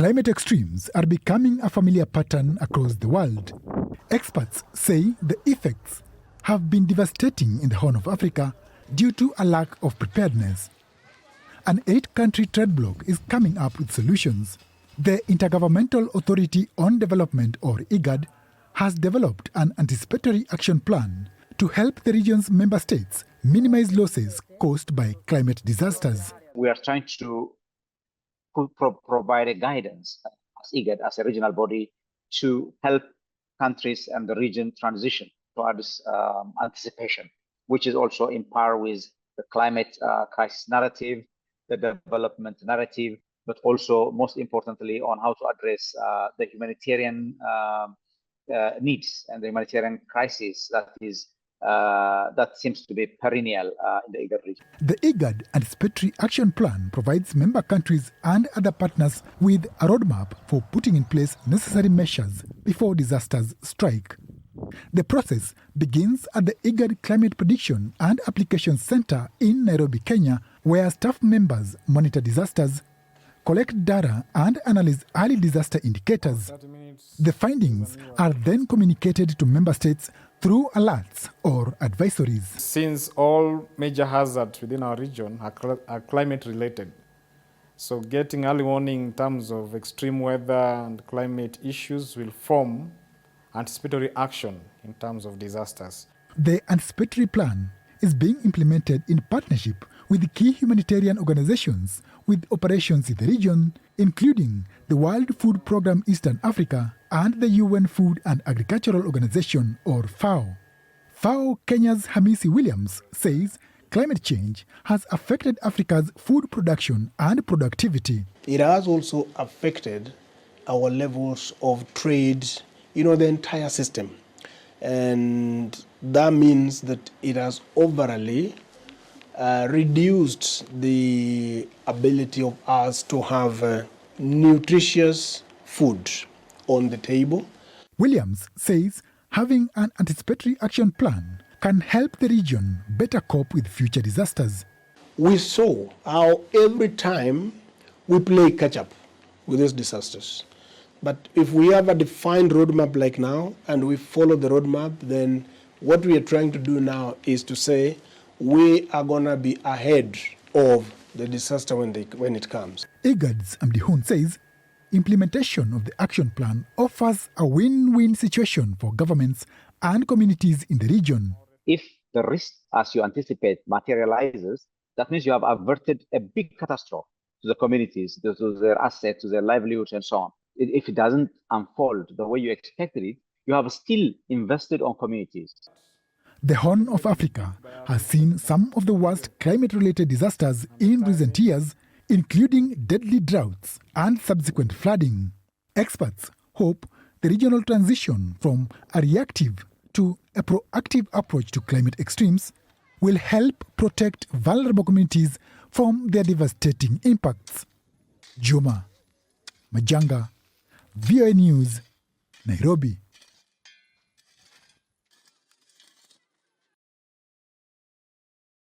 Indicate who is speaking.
Speaker 1: Climate extremes are becoming a familiar pattern across the world. Experts say the effects have been devastating in the Horn of Africa due to a lack of preparedness. An 8-country trade bloc is coming up with solutions. The Intergovernmental Authority on Development, or IGAD, has developed an anticipatory action plan to help the region's member states minimize losses caused by climate disasters.
Speaker 2: We are trying to provide a guidance as IGAD, as a regional body, to help countries and the region transition towards anticipation, which is also in par with the climate crisis narrative, the development narrative, but also, most importantly, on how to address the humanitarian needs and the humanitarian crisis that seems to be perennial in the IGAD region.
Speaker 1: The IGAD Anticipatory Action Plan provides member countries and other partners with a roadmap for putting in place necessary measures before disasters strike. The process begins at the IGAD Climate Prediction and Application Center in Nairobi, Kenya, where staff members monitor disasters, collect data and analyze early disaster indicators. The findings are then communicated to member states through alerts or advisories.
Speaker 3: Since all major hazards within our region are climate related, so getting early warning in terms of extreme weather and climate issues will form anticipatory action in terms of disasters.
Speaker 1: The anticipatory plan is being implemented in partnership with key humanitarian organizations with operations in the region, including the World Food Programme Eastern Africa and the UN Food and Agricultural Organization, or FAO. FAO Kenya's Hamisi Williams says climate change has affected Africa's food production and productivity.
Speaker 4: It has also affected our levels of trade, the entire system. And that means that it has overall reduced the ability of us to have nutritious food on the table.
Speaker 1: Williams says having an anticipatory action plan can help the region better cope with future disasters.
Speaker 4: We saw how every time we play catch up with these disasters. But if we have a defined roadmap like now and we follow the roadmap, then what we are trying to do now is to say we are going to be ahead of the disaster when it comes.
Speaker 1: IGAD's Amdihun says implementation of the action plan offers a win-win situation for governments and communities in the region.
Speaker 2: If the risk, as you anticipate, materializes, that means you have averted a big catastrophe to the communities, to their assets, to their livelihoods, and so on. If it doesn't unfold the way you expected it, you have still invested on communities.
Speaker 1: The Horn of Africa has seen some of the worst climate-related disasters in recent years, including deadly droughts and subsequent flooding. Experts hope the regional transition from a reactive to a proactive approach to climate extremes will help protect vulnerable communities from their devastating impacts. Juma Majanga, VOA News, Nairobi.